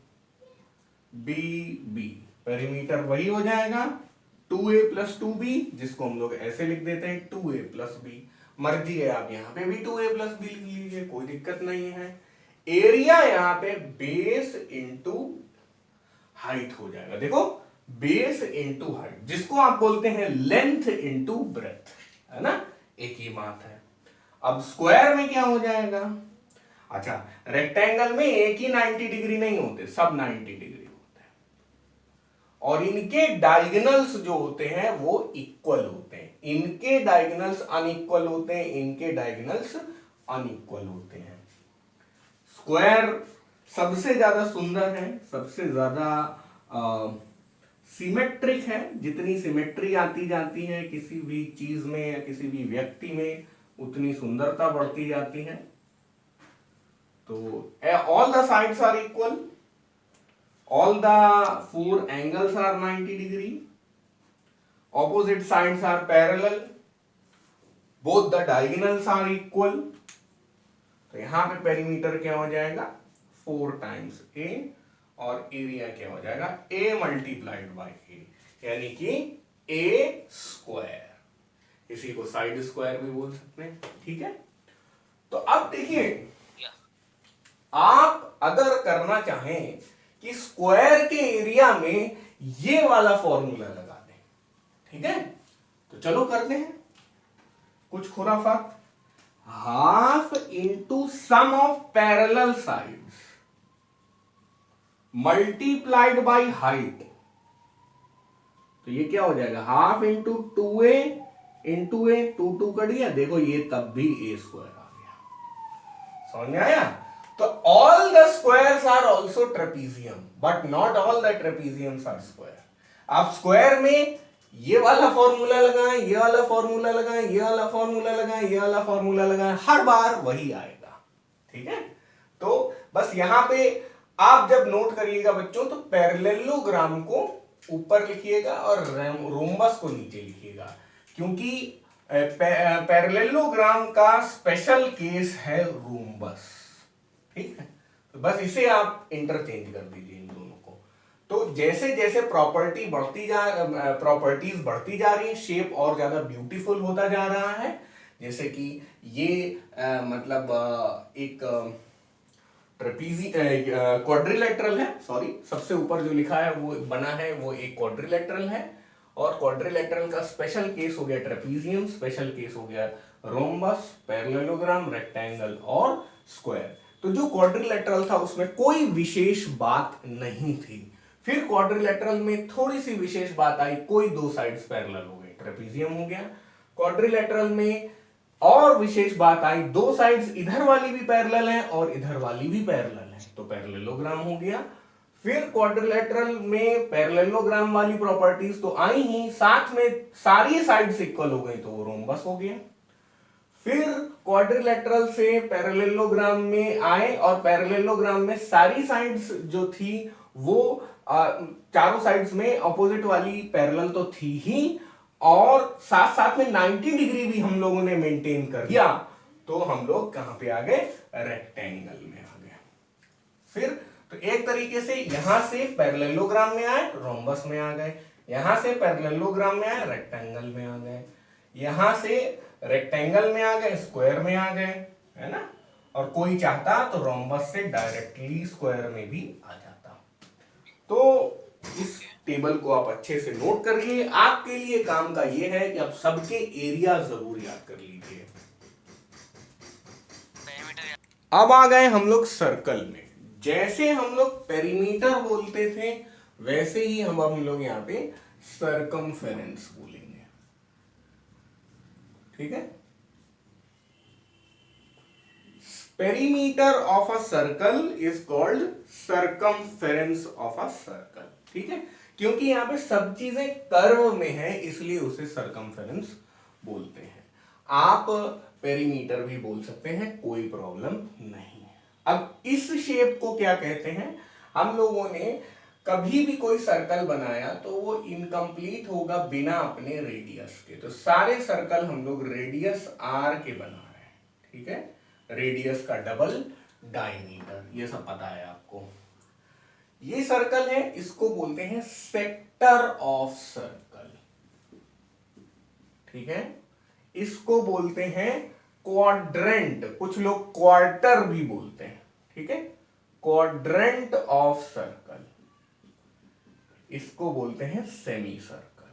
बी बी, पेरीमीटर वही हो जाएगा 2A प्लस 2B, जिसको हम लोग ऐसे लिख देते हैं 2A प्लस बी। मर्जी है, आप यहां पे भी 2A प्लस बी लिख लीजिए, कोई दिक्कत नहीं है। एरिया यहां पे बेस इंटू हाइट हो जाएगा। देखो, बेस इंटू हाइट, जिसको आप बोलते हैं लेंथ इंटू ब्रेथ, है ना, एक ही बात है। अब स्क्वायर में क्या हो जाएगा, अच्छा रेक्टेंगल में एक ही 90 डिग्री नहीं होते, सब 90 डिग्री होते और इनके डायगोनल्स जो होते हैं वो इक्वल होते हैं। इनके डायगोनल्स अनइक्वल होते हैं, इनके डायगोनल्स अनइक्वल होते हैं। स्क्वायर सबसे ज्यादा सुंदर है, सबसे ज्यादा सिमेट्रिक है। जितनी सिमेट्री आती जाती है किसी भी चीज में या किसी भी व्यक्ति में, उतनी सुंदरता बढ़ती जाती है। तो all the sides are equal, all the four angles are 90 degree, opposite sides are parallel, both the diagonals are equal। तो यहां पे पेरीमीटर क्या हो जाएगा 4 टाइम्स a, और एरिया क्या हो जाएगा a मल्टीप्लाइड बाय a, यानी कि a स्क्वायर। इसी को साइड स्क्वायर भी बोल सकते हैं, ठीक है। तो अब देखिए, आप अगर करना चाहें कि स्क्वायर के एरिया में ये वाला फॉर्मूला लगा दें, ठीक है, तो चलो करते हैं कुछ खुराफात। Half into sum of parallel sides multiplied by height, तो ये क्या हो जाएगा half into 2a into a, 2 cut गया, देखो ये तब भी a स्क्वायर आ गया। समझ में आया? तो all the squares are also trapezium, but not all the trapeziums are square। आप स्क्वायर में ये वाला फॉर्मूला लगाएं, ये वाला फॉर्मूला लगाएं, ये वाला फॉर्मूला लगाएं, ये वाला फॉर्मूला लगाएं, हर बार वही आएगा, ठीक है। तो बस यहां पे आप जब नोट करिएगा बच्चों, तो पैरेललोग्राम को ऊपर लिखिएगा और रोम्बस को नीचे लिखिएगा, क्योंकि पैरेललोग्राम का स्पेशल केस है रोम्बस, ठीक है। तो बस इसे आप इंटरचेंज कर दीजिए इन दोनों को। तो जैसे जैसे प्रॉपर्टीज बढ़ती जा रही है, शेप और ज्यादा ब्यूटीफुल होता जा रहा है। जैसे कि ये मतलब एक क्वाड्रिलेटरल है, सॉरी, सबसे ऊपर जो लिखा है वो बना है वो एक क्वाड्रिलेटरल है, और क्वाड्रिलेटरल का स्पेशल केस हो गया ट्रेपीजियम, स्पेशल केस हो गया रोम्बस, पैरेललोग्राम, रेक्टेंगल और स्क्वायर। तो जो क्वाड्रिलेटरल था उसमें कोई विशेष बात नहीं थी। फिर क्वाड्रिलेटरल में थोड़ी सी विशेष बात आई, कोई दो साइड्स पैरेलल हो गए, ट्रेपीजियम हो गया। क्वाड्रिलेटरल में और विशेष बात आई, दो साइड्स इधर वाली भी पैरेलल है और इधर वाली भी पैरेलल है, तो पैरेललोग्राम हो गया। फिर क्वाड्रिलेटरल में पैरेललोग्राम वाली प्रॉपर्टीज तो आई ही, साथ में सारी साइड्स इक्वल हो गई, तो वो रोम्बस हो गया। फिर क्वाड्रिलेटरल से पैरेललोग्राम में आए और पैरेललोग्राम में सारी साइड्स जो थी वो चारों साइड्स में ऑपोजिट वाली पैरेलल तो थी ही, और साथ साथ में 90 डिग्री भी हम लोगों ने मेंटेन कर दिया। तो हम लोग कहां पे आ गए, रेक्टेंगल में आ गए। फिर तो एक तरीके से यहां से पैरेललोग्राम में आए, रोम्बस में आ गए, यहां से पैरेललोग्राम में आए, रेक्टेंगल में आ गए, यहां से रेक्टेंगल में आ गए, स्क्वायर में आ गए, है ना। और कोई चाहता तो रोम्बस से डायरेक्टली स्क्वायर में भी आ जाता। तो इस टेबल को आप अच्छे से नोट करिए। आपके लिए काम का ये है कि आप सबके एरिया जरूर याद कर लीजिए। अब आ गए हम लोग सर्कल में। जैसे हम लोग पेरीमीटर बोलते थे वैसे ही हम लोग यहाँ पे सर्कमफेरेंस बोलेंगे, ठीक है। Perimeter of a circle is called circumference of a circle, ठीक है। क्योंकि यहाँ पे सब चीजें कर्व में है, इसलिए उसे सर्कमफेरेंस बोलते हैं। आप पेरीमीटर भी बोल सकते हैं, कोई प्रॉब्लम नहीं है। अब इस शेप को क्या कहते हैं, हम लोगों ने कभी भी कोई सर्कल बनाया तो वो इनकम्प्लीट होगा बिना अपने रेडियस के। तो सारे सर्कल हम लोग रेडियस आर के बना रहे हैं, ठीक है। रेडियस का डबल डायमीटर, ये सब पता है आपको। ये सर्कल है, इसको बोलते हैं सेक्टर ऑफ सर्कल, ठीक है। इसको बोलते हैं क्वाड्रेंट, कुछ लोग क्वार्टर भी बोलते हैं, ठीक है। क्वाड्रेंट ऑफ सर्कल, इसको बोलते हैं सेमी सर्कल।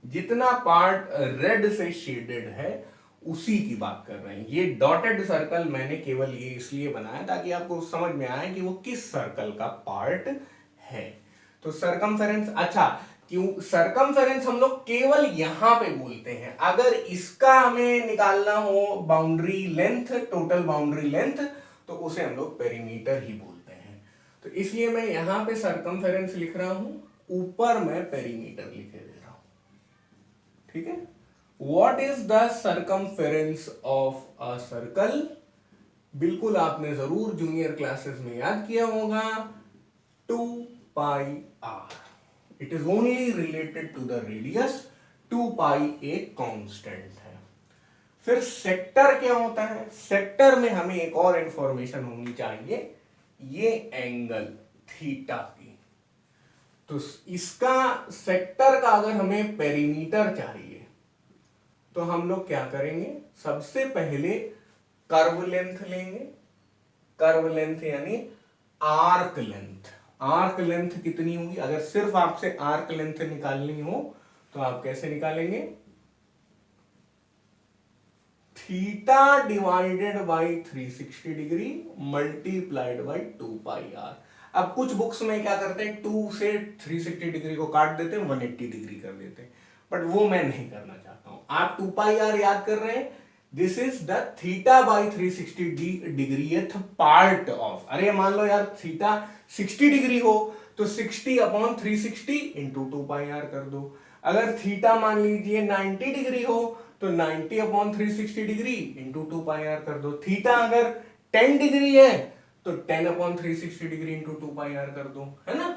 जितना पार्ट रेड से शेडेड है उसी की बात कर रहे हैं। ये डॉटेड सर्कल मैंने केवल ये इसलिए बनाया ताकि आपको समझ में आए कि वो किस सर्कल का पार्ट है। तो सरकमफेरेंस, अच्छा क्यों सरकमफेरेंस हम लोग केवल यहां पे बोलते हैं, अगर इसका हमें निकालना हो boundary length, total boundary length, तो उसे हम लोग पेरीमीटर ही बोलते हैं। तो इसलिए मैं यहां पे सरकमफेरेंस लिख रहा हूं, ऊपर मैं पेरीमीटर लिखे दे रहा हूं, ठीक है। What is the circumference of a circle, बिल्कुल आपने जरूर जूनियर क्लासेस में याद किया होगा, 2 pi R, it is only related to the radius, 2 pi एक कांस्टेंट है। फिर सेक्टर क्या होता है, सेक्टर में हमें एक और इंफॉर्मेशन होनी चाहिए, ये एंगल थीटा की। तो इसका सेक्टर का अगर हमें पेरीमीटर चाहिए तो हम लोग क्या करेंगे, सबसे पहले कर्व लेंथ लेंगे, कर्व लेंथ यानी आर्क लेंथ। आर्क लेंथ कितनी होगी, अगर सिर्फ आपसे आर्क लेंथ निकालनी हो तो आप कैसे निकालेंगे, theta divided by 360 degree multiplied by 2 pi R. अब कुछ बुक्स में क्या करते हैं, 2 से 360 डिग्री को काट देते हैं, 180 डिग्री कर देते हैं, बट वो मैं नहीं करना चाहता हूं। आप 2 पाई आर याद कर रहे हैं, this is the theta by 360 डिग्रीथ पार्ट ऑफ, अरे मान लो यार थीटा 60 डिग्री हो तो 60 अपॉन 360 इंटू 2 पाई आर कर दो। अगर थीटा मान लीजिए 90 डिग्री हो तो 90 upon 360 degree into 2 pi R कर दो। थीटा अगर 10 डिग्री है तो 10 upon 360 degree into 2 pi R कर दो, है ना।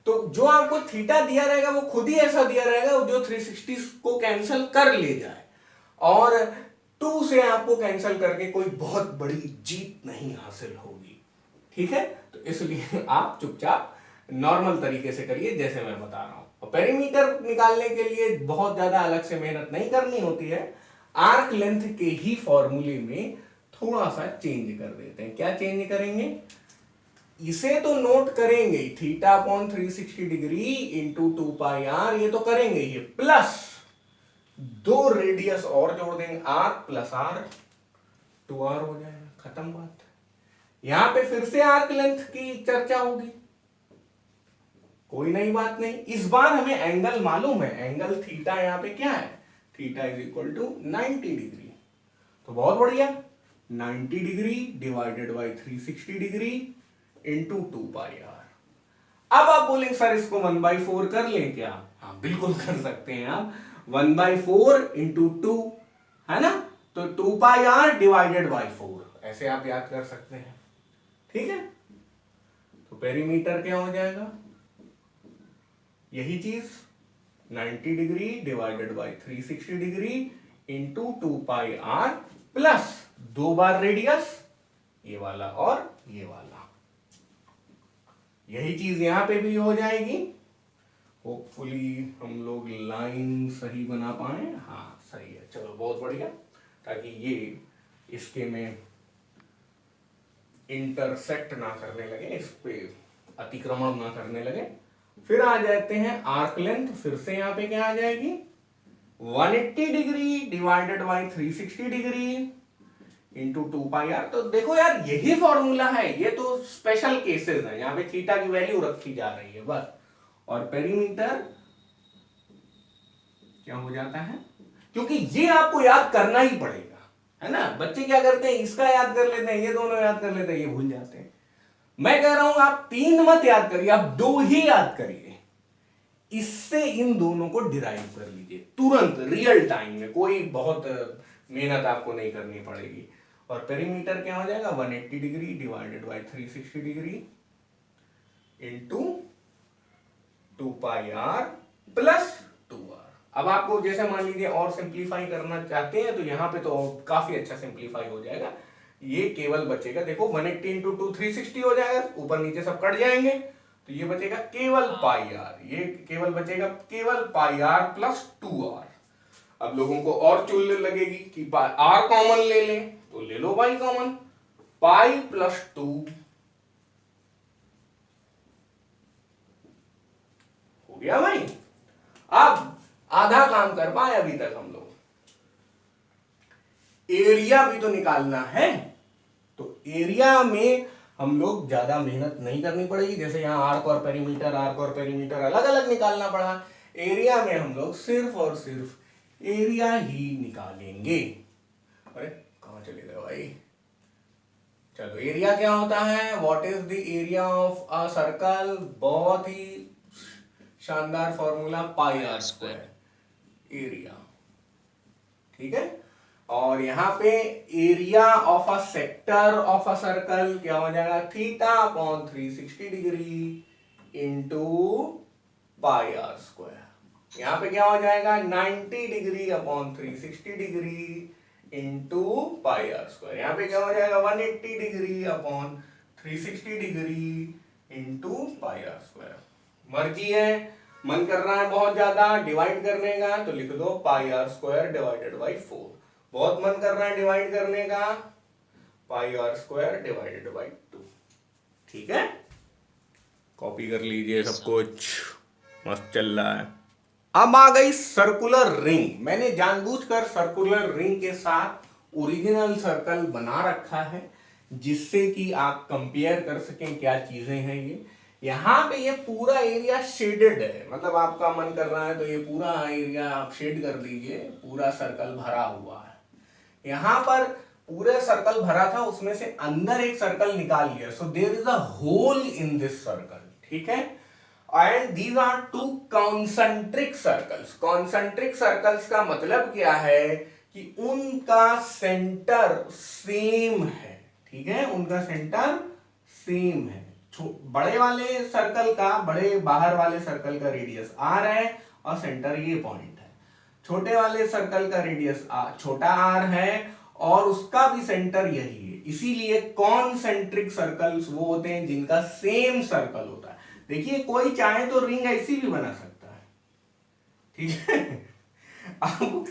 तो जो आपको थीटा दिया रहेगा वो खुद ही ऐसा दिया रहेगा जो 360 को कैंसिल कर ले जाए, और 2 से आपको कैंसिल करके कोई बहुत बड़ी जीत नहीं हासिल होगी, ठीक है। तो इसलिए आप चुपचाप नॉर्मल तरीके से करिए जैसे मैं बता रहा हूं। और पेरीमीटर निकालने के लिए बहुत ज्यादा अलग से मेहनत नहीं करनी होती है, आर्क लेंथ के ही फॉर्मूले में थोड़ा सा चेंज कर देते हैं। क्या चेंज करेंगे, इसे तो नोट करेंगे, theta upon 360 degree into 2 pi R, ये तो करेंगे ही, प्लस 2 रेडियस और जोड़ देंगे, आर प्लस आर, 2r हो जाएगा, खत्म बात। यहां पे फिर से आर्क लेंथ की चर्चा होगी, कोई नई बात नहीं। इस बार हमें एंगल मालूम है, एंगल थीटा यहां पे क्या है, theta is equal to 90 degree. तो बहुत बढ़िया, 90 degree divided by 360 degree into 2 pi R. अब आप बोलेंगे सर इसको 1/4 कर लें क्या, हाँ बिल्कुल कर सकते हैं आप, 1/4 इंटू 2, है ना, तो 2 पाई आर डिवाइडेड बाई 4, ऐसे आप याद कर सकते हैं, ठीक है। तो पेरीमीटर क्या हो जाएगा, यही चीज 90 degree divided by 360 degree into 2 pi R plus 2 बार रेडियस, ये वाला और ये वाला, यही चीज यहां पे भी हो जाएगी। होपफुली हम लोग लाइन सही बना पाए, हाँ सही है, चलो बहुत बढ़िया, ताकि ये इसके में इंटरसेक्ट ना करने लगे, इस पे अतिक्रमण ना करने लगे। फिर आ जाते हैं आर्क लेंथ, फिर से यहां पे क्या आ जाएगी, 180 degree divided by 360 degree into 2 pi R. तो देखो यार यही फॉर्मूला है, ये तो स्पेशल केसेस है, यहां पे थीटा की वैल्यू रखी जा रही है बस। और पेरीमीटर क्या हो जाता है, क्योंकि ये आपको याद करना ही पड़ेगा, है ना। बच्चे क्या करते हैं, इसका याद कर लेते हैं, ये दोनों याद कर लेते हैं, ये भूल जाते हैं। मैं कह रहा हूं आप 3 मत याद करिए, आप 2 ही याद करिए, इससे इन दोनों को डिराइव कर लीजिए तुरंत रियल टाइम में, कोई बहुत मेहनत आपको नहीं करनी पड़ेगी। और पेरीमीटर क्या हो जाएगा, 180 degree divided by 360 degree into 2 pi R plus 2r। अब आपको जैसे मान लीजिए और सिंप्लीफाई करना चाहते हैं तो यहां पे तो काफी अच्छा सिंप्लीफाई हो जाएगा, ये केवल बचेगा, देखो 180 इंटू 2 360 हो जाएगा, ऊपर नीचे सब कट जाएंगे, तो ये बचेगा केवल पाई आर, ये केवल बचेगा केवल पाई आर प्लस 2r। अब लोगों को और चुल लगेगी कि आर कॉमन ले लें, तो ले लो पाई कॉमन, पाई प्लस 2 हो गया भाई। अब आधा काम कर पाए अभी तक हम लोग, एरिया भी तो निकालना है, तो एरिया में हम लोग ज्यादा मेहनत नहीं करनी पड़ेगी। जैसे यहाँ आर्क और पेरीमीटर अलग अलग निकालना पड़ा, एरिया में हम लोग सिर्फ और सिर्फ एरिया ही निकालेंगे। अरे कहाँ चले गए भाई? चलो, एरिया क्या होता है? What is the area of a circle? बहुत ही शानदार formula, pi R square area. ठीक है। और यहाँ पे area of a sector of a circle क्या हो जाएगा? Theta upon 360 degree into pi R square. यहाँ पे क्या हो जाएगा? 90 degree upon 360 degree into pi R square. यहाँ पे क्या हो जाएगा? 180 degree upon 360 degree into pi R square. मर्जी है, मन कर रहा है बहुत ज्यादा डिवाइड करने का तो लिख दो पाई आर स्क्वायर डिवाइडेड बाई 4। बहुत मन कर रहा है डिवाइड करने का, पाई आर स्क्वायर डिवाइडेड बाई 2। ठीक है, कॉपी कर लीजिए, सब कुछ मस्त चल रहा है। अब आ गई सर्कुलर रिंग। मैंने जानबूझकर सर्कुलर रिंग के साथ ओरिजिनल सर्कल बना रखा है जिससे कि आप कंपेयर कर सकें क्या चीजें हैं ये। यहाँ पे ये पूरा एरिया शेडेड है, मतलब आपका मन कर रहा है तो ये पूरा एरिया आप शेड कर दीजिए, पूरा सर्कल भरा हुआ है। यहाँ पर पूरे सर्कल भरा था, उसमें से अंदर एक सर्कल निकाल लिया, so there is a hole in this circle. ठीक है, and these are two concentric circles. Concentric circles का मतलब क्या है कि उनका सेंटर सेम है। ठीक है, उनका सेंटर सेम है। बड़े वाले सर्कल का, बड़े बाहर वाले सर्कल का रेडियस आर है और सेंटर ये पॉइंट है। छोटे वाले सर्कल का रेडियस छोटा आर है और उसका भी सेंटर यही है। इसीलिए कॉन्सेंट्रिक सर्कल्स वो होते हैं जिनका सेम सर्कल होता है। देखिए, कोई चाहे तो रिंग ऐसी भी बना सकता है। ठीक है, अब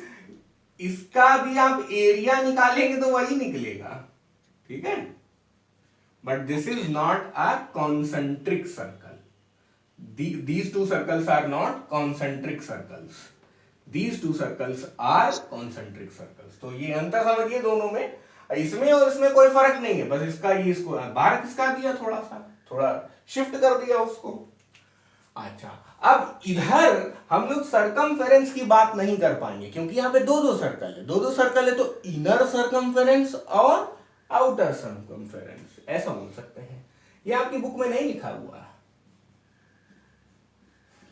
इसका भी आप एरिया निकालेंगे तो वही निकलेगा। ठीक है, but this is not a concentric circle. These two circles are not concentric circles. These two circles are concentric circles. तो ये अंतर समझिए दोनों में, इसमें और इसमें कोई फर्क नहीं है, बस इसका ये इसको बाहर किसका दिया, थोड़ा शिफ्ट कर दिया उसको। अच्छा, अब इधर हम लोग सरकमफेरेंस की बात नहीं कर पाएंगे क्योंकि यहाँ पे दो दो सर्कल है, तो इनर सरकमफेरेंस और आउटर सरकमफेरेंस ऐसा बोल सकते हैं। ये आपकी बुक में नहीं लिखा हुआ है,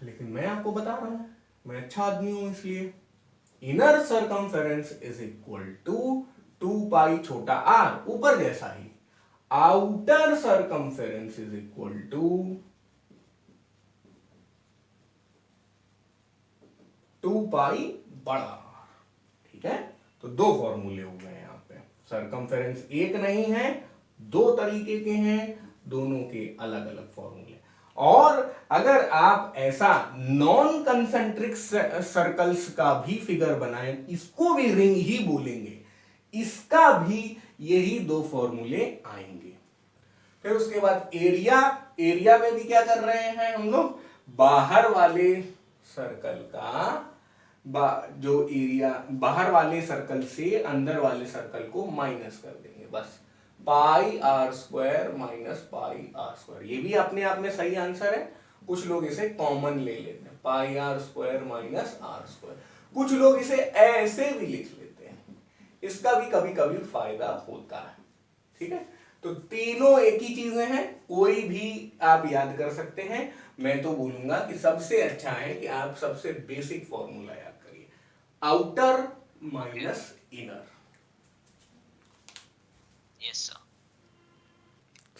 लेकिन मैं आपको बता रहा हूं, मैं अच्छा आदमी हूं इसलिए। Inner circumference is equal to 2 pi छोटा आर, ऊपर जैसा ही। Outer circumference is equal to 2 pi बड़ा आर। ठीक है, तो दो फॉर्मूले हो गए यहाँ पे। सरकमफेरेंस एक नहीं है, दो तरीके के हैं, दोनों के अलग अलग फॉर्मूले। और अगर आप ऐसा नॉन कंसेंट्रिक सर्कल्स का भी फिगर बनाएं, इसको भी रिंग ही बोलेंगे, इसका भी यही दो फॉर्मूले आएंगे। फिर उसके बाद एरिया में भी क्या कर रहे हैं हम लोग, बाहर वाले सर्कल का जो एरिया, बाहर वाले सर्कल से अंदर वाले सर्कल को माइनस कर देंगे, बस pi R square minus pi R square. ये भी अपने आप में सही आंसर है। कुछ लोग इसे कॉमन ले लेते हैं, pi R square minus R square. कुछ लोग इसे ऐसे भी लिख लेते हैं, इसका भी कभी कभी फायदा होता है। ठीक है, तो तीनों एक ही चीजें हैं, कोई भी आप याद कर सकते हैं। मैं तो बोलूंगा कि सबसे अच्छा है कि आप सबसे बेसिक फॉर्मूला याद करिए, outer minus inner. Yes sir.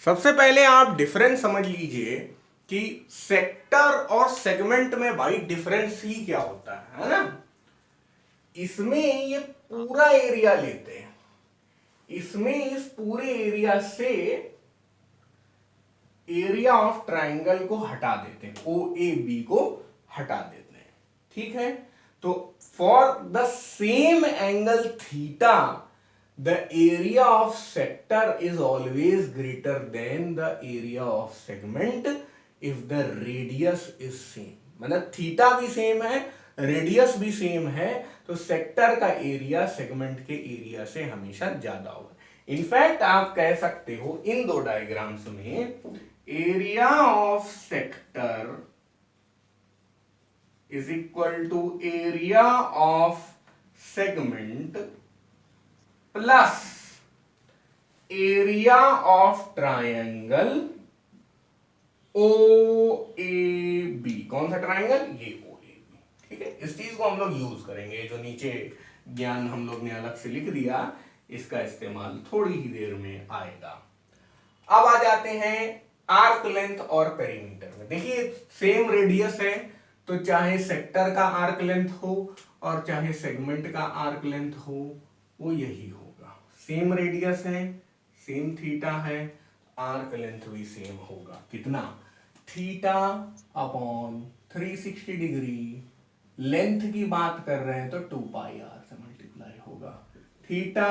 सबसे पहले आप डिफरेंस समझ लीजिए कि सेक्टर और सेगमेंट में भाई डिफरेंस ही क्या होता है ना। इसमें ये पूरा एरिया लेते हैं, इसमें इस पूरे एरिया से एरिया ऑफ ट्राइंगल को हटा देते हैं, OAB को हटा देते हैं। ठीक है, तो for the same angle theta the area of sector is always greater than the area of segment if the radius is same। मतलब थीटा भी सेम है, रेडियस भी सेम है, तो सेक्टर का एरिया सेगमेंट के एरिया से हमेशा ज्यादा होगा। इनफैक्ट आप कह सकते हो इन दो डायग्राम्स में area of sector is equal to area of segment plus area of triangle O A B. कौन सा ट्रायंगल? ये ओ ए बी। ठीक है, इस चीज को हम लोग यूज करेंगे। जो नीचे ज्ञान हम लोग ने अलग से लिख दिया, इसका इस्तेमाल थोड़ी ही देर में आएगा। अब आ जाते हैं आर्क लेंथ और पेरीमीटर में। देखिए सेम रेडियस है, तो चाहे सेक्टर का आर्क लेंथ हो और चाहे सेगमेंट का आर्क लेंथ हो, वो यही होगा। सेम रेडियस है, सेम थीटा है, आर्क लेंथ भी सेम होगा। कितना? Theta upon 360 degree. लेंथ की बात कर रहे हैं तो 2 पाई आर से मल्टीप्लाई होगा। Theta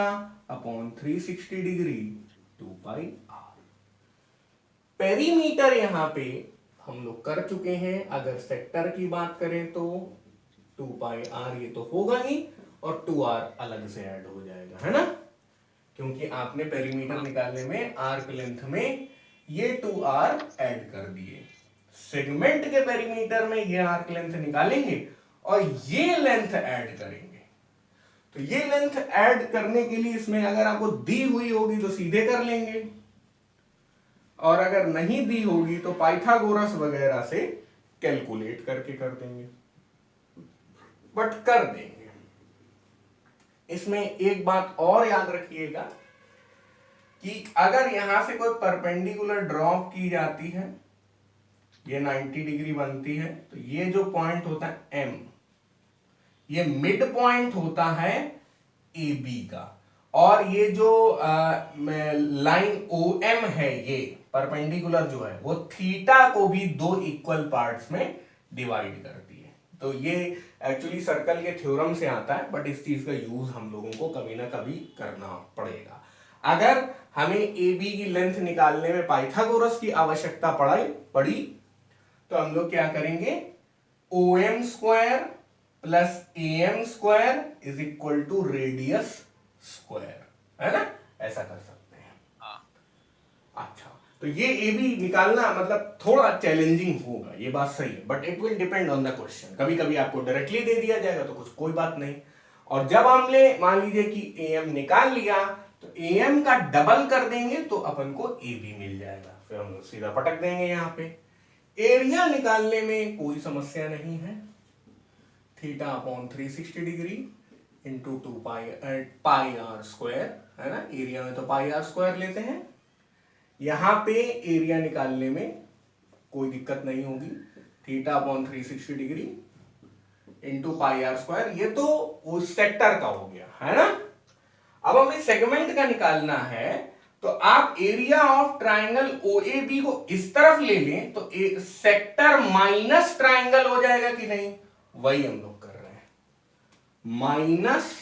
upon 360 degree 2 pi R. Perimeter यहां पे हम लोग कर चुके हैं। अगर सेक्टर की बात करें तो 2 पाई आर ये तो होगा ही, और 2 आर अलग से ऐड हो जाएगा, है ना, क्योंकि आपने पेरीमीटर निकालने में आर्क लेंथ में ये 2 आर ऐड कर दिए। सेगमेंट के पेरीमीटर में ये आर्क लेंथ निकालेंगे और ये लेंथ ऐड करेंगे। तो ये लेंथ ऐड करने के लिए इसमें अगर आपको दी हुई होगी तो सीधे कर लेंगे, और अगर नहीं दी होगी तो पाइथागोरस वगैरह से कैलकुलेट करके कर देंगे, बट कर देंगे। इसमें एक बात और याद रखिएगा कि अगर यहां से कोई परपेंडिकुलर ड्रॉप की जाती है, ये 90 डिग्री बनती है, तो ये जो पॉइंट होता है M, ये मिड पॉइंट होता है AB का, और ये जो लाइन OM है, ये परपेंडिकुलर जो है वो थीटा को भी 2 इक्वल पार्ट्स में डिवाइड करती है। तो ये एक्चुअली सर्कल के थ्योरम से आता है, बट इस चीज का यूज हम लोगों को कभी ना कभी करना पड़ेगा। अगर हमें AB की लेंथ निकालने में पाइथागोरस की आवश्यकता पड़ी तो हम लोग क्या करेंगे? OM square plus AM square is equal to radius square, है ना, ऐसा कर सकते हैं। अच्छा, तो ये AB निकालना मतलब थोड़ा चैलेंजिंग होगा, ये बात सही है, but it will depend on the question. कभी कभी आपको डायरेक्टली दे दिया जाएगा तो कुछ कोई बात नहीं, और जब हमने मान लीजिए कि AM निकाल लिया तो AM का डबल कर देंगे तो अपन को AB मिल जाएगा, फिर हम लोग सीधा पटक देंगे। यहाँ पे एरिया निकालने में कोई समस्या नहीं है। Theta upon 360 degree into 2 pi R square, है ना, एरिया में तो पाई आर स्क्वायर लेते हैं। यहां पे एरिया निकालने में कोई दिक्कत नहीं होगी। Theta upon 360 degree into pi R square, ये तो उस सेक्टर का हो गया, है ना। अब हमें सेगमेंट का निकालना है, तो आप एरिया ऑफ ट्राइंगल OAB को इस तरफ ले लें तो सेक्टर माइनस ट्राइंगल हो जाएगा कि नहीं, वही हम लोग कर रहे हैं। Minus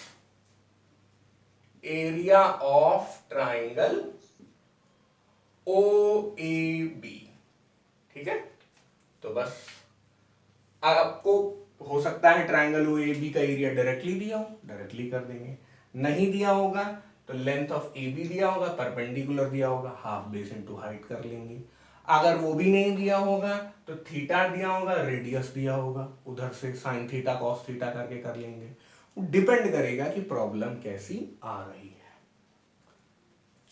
area of triangle OAB, ठीक है। तो बस आपको हो सकता है ट्राइंगल OAB का एरिया डायरेक्टली दिया हो, डायरेक्टली कर देंगे। नहीं दिया होगा तो लेंथ ऑफ AB दिया होगा, परपेंडिकुलर दिया होगा, हाफ बेस इनटू हाइट कर लेंगे। अगर वो भी नहीं दिया होगा तो थीटा दिया होगा, रेडियस दिया होगा, उधर से साइन थीटा कॉस थीटा करके कर लेंगे। डिपेंड करेगा कि प्रॉब्लम कैसी आ रही है।